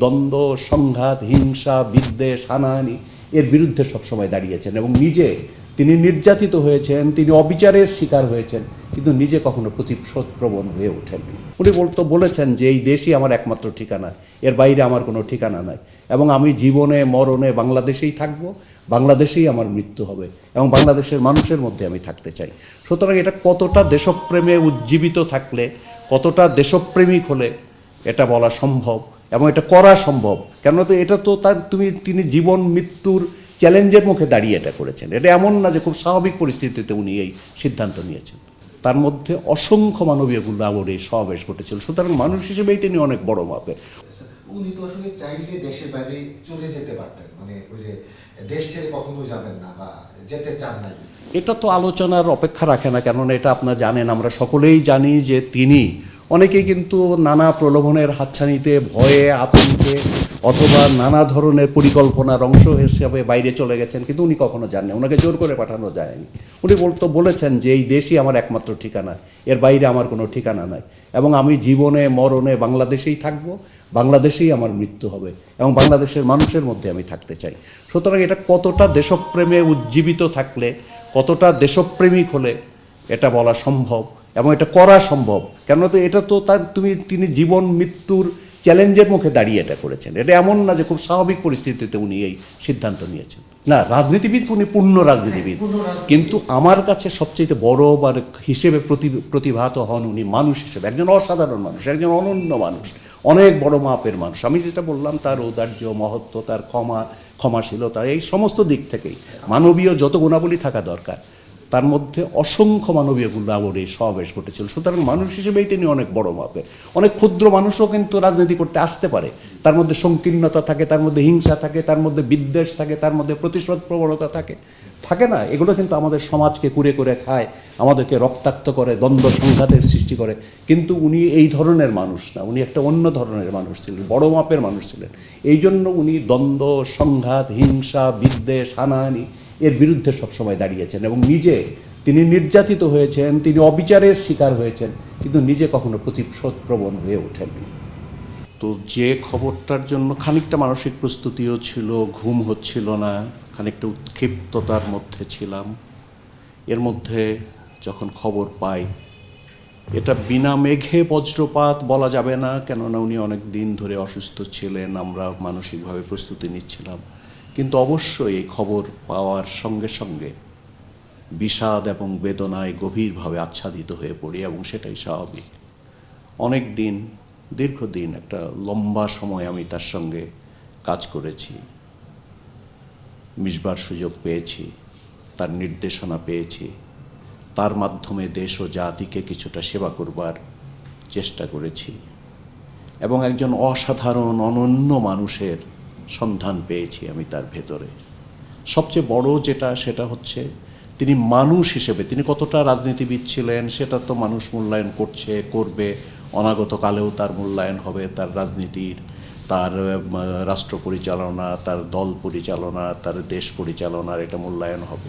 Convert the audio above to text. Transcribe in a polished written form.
দ্বন্দ্ব, সংঘাত, হিংসা, বিদ্বেষ, হানাহানি এর বিরুদ্ধে সবসময় দাঁড়িয়েছেন এবং নিজে তিনি নির্যাতিত হয়েছেন, তিনি অবিচারের শিকার হয়েছেন, কিন্তু নিজে কখনো প্রতিশোধ প্রবণ হয়ে ওঠেননি। উনি বলেছেন যে এই দেশই আমার একমাত্র ঠিকানা, এর বাইরে আমার কোনো ঠিকানা নাই এবং আমি জীবনে মরণে বাংলাদেশেই থাকব, বাংলাদেশেই আমার মৃত্যু হবে এবং বাংলাদেশের মানুষের মধ্যে আমি থাকতে চাই। সুতরাং এটা কতটা দেশপ্রেমে উজ্জীবিত থাকলে, কতটা দেশপ্রেমিক হলে এটা বলা সম্ভব এবং এটা করা সম্ভব। কেন তো এটা তো তিনি জীবন মৃত্যুর চ্যালেঞ্জের মুখে দাঁড়িয়ে এটা করেছেন। এটা এমন না যে খুব স্বাভাবিক পরিস্থিতিতে উনি এই সিদ্ধান্ত নিয়েছেন। তার মধ্যে অসংখ্য মানবীয় গুণাবলীর সমাবেশ ঘটেছিল। সুতরাং মানুষ হিসেবেই তিনি অনেক বড় মাপের। উনি তো আসলে চাইলে দেশের বাইরে চলে যেতে পারতেন, মানে ওই যে দেশ ছেড়ে কখনো যাবেন না বা যেতে চান না। এটা তো আলোচনার অপেক্ষা রাখে না, কেননা এটা আপনারা জানেন, আমরা সকলেই জানি যে তিনি অনেকেই কিন্তু নানা প্রলোভনের হাতছানিতে, ভয়ে, আতঙ্কে অথবা নানা ধরনের পরিকল্পনার অংশ হিসেবে বাইরে চলে গেছেন, কিন্তু উনি কখনো যাননি, ওনাকে জোর করে পাঠানো যায়নি। উনি বলেছেন যে এই দেশই আমার একমাত্র ঠিকানা, এর বাইরে আমার কোনো ঠিকানা নাই এবং আমি জীবনে মরণে বাংলাদেশেই থাকব, বাংলাদেশেই আমার মৃত্যু হবে এবং বাংলাদেশের মানুষের মধ্যে আমি থাকতে চাই। সুতরাং এটা কতটা দেশপ্রেমে উজ্জীবিত থাকলে, কতটা দেশপ্রেমিক হলে এটা বলা সম্ভব এবং এটা করা সম্ভব। কেন তো এটা তো তিনি জীবন মৃত্যুর চ্যালেঞ্জের মুখে দাঁড়িয়ে এটা করেছেন। এটা এমন না যে খুব স্বাভাবিক পরিস্থিতিতে উনি এই সিদ্ধান্ত নিয়েছেন। না, রাজনীতিবিদ, উনি পূর্ণ রাজনীতিবিদ, কিন্তু আমার কাছে সবচেয়ে বড় হিসেবে প্রতিভাত হন উনি মানুষ হিসেবে, একজন অসাধারণ মানুষ, একজন অনন্য মানুষ, অনেক বড় মাপের মানুষ। আমি যেটা বললাম, তার ঔদার্য, মহত্ব, তার ক্ষমাশীলতা, এই সমস্ত দিক থেকেই মানবীয় যত গুণাবলী থাকা দরকার তার মধ্যে অসংখ্য মানবীয় গুণাবলীর সমাবেশ ঘটেছিল। সুতরাং মানুষ হিসেবেই তিনি অনেক বড় মাপের। অনেক ক্ষুদ্র মানুষও কিন্তু রাজনীতি করতে আসতে পারে, তার মধ্যে সংকীর্ণতা থাকে, তার মধ্যে হিংসা থাকে, তার মধ্যে বিদ্বেষ থাকে, তার মধ্যে প্রতিশোধ প্রবণতা থাকে না? এগুলো কিন্তু আমাদের সমাজকে কুরে করে খায়, আমাদেরকে রক্তাক্ত করে, দ্বন্দ্ব সংঘাতের সৃষ্টি করে। কিন্তু উনি এই ধরনের মানুষ না, উনি একটা অন্য ধরনের মানুষ ছিলেন, বড় মাপের মানুষ ছিলেন। এই জন্য উনি দ্বন্দ্ব, সংঘাত, হিংসা, বিদ্বেষ, হানাহানি এর বিরুদ্ধে সবসময় দাঁড়িয়েছেন এবং নিজে তিনি নির্যাতিত হয়েছেন, তিনি অবিচারের শিকার হয়েছেন, কিন্তু নিজে কখনো প্রতিশোধ প্রবণ হয়ে ওঠেননি। তো যে খবরটার জন্য খানিকটা মানসিক প্রস্তুতিও ছিল, ঘুম হচ্ছিল না, খানিকটা উৎক্ষিপ্ততার মধ্যে ছিলাম। এর মধ্যে যখন খবর পাই, এটা বিনা মেঘে বজ্রপাত বলা যাবে না, কেননা উনি অনেক দিন ধরে অসুস্থ ছিলেন, আমরা মানসিকভাবে প্রস্তুতি নিচ্ছিলাম। কিন্তু অবশ্যই এই খবর পাওয়ার সঙ্গে সঙ্গে বিষাদ এবং বেদনায় গভীরভাবে আচ্ছাদিত হয়ে পড়ি এবং সেটাই স্বাভাবিক। অনেক দিন, দীর্ঘদিন, একটা লম্বা সময় আমি তার সঙ্গে কাজ করেছি, মিশবার সুযোগ পেয়েছি, তার নির্দেশনা পেয়েছি, তার মাধ্যমে দেশ ও জাতিকে কিছুটা সেবা করবার চেষ্টা করেছি এবং একজন অসাধারণ অনন্য মানুষের সন্ধান পেয়েছি আমি তার ভেতরে। সবচেয়ে বড় সেটা হচ্ছে তিনি মানুষ হিসেবে, তিনি কতটা রাজনীতিবিদ ছিলেন সেটা তো মানুষ মূল্যায়ন করবে, অনাগত কালেও তার মূল্যায়ন হবে, তার রাজনীতির, তার রাষ্ট্র পরিচালনা, তার দল পরিচালনা, তার দেশ পরিচালনার এটা মূল্যায়ন হবে।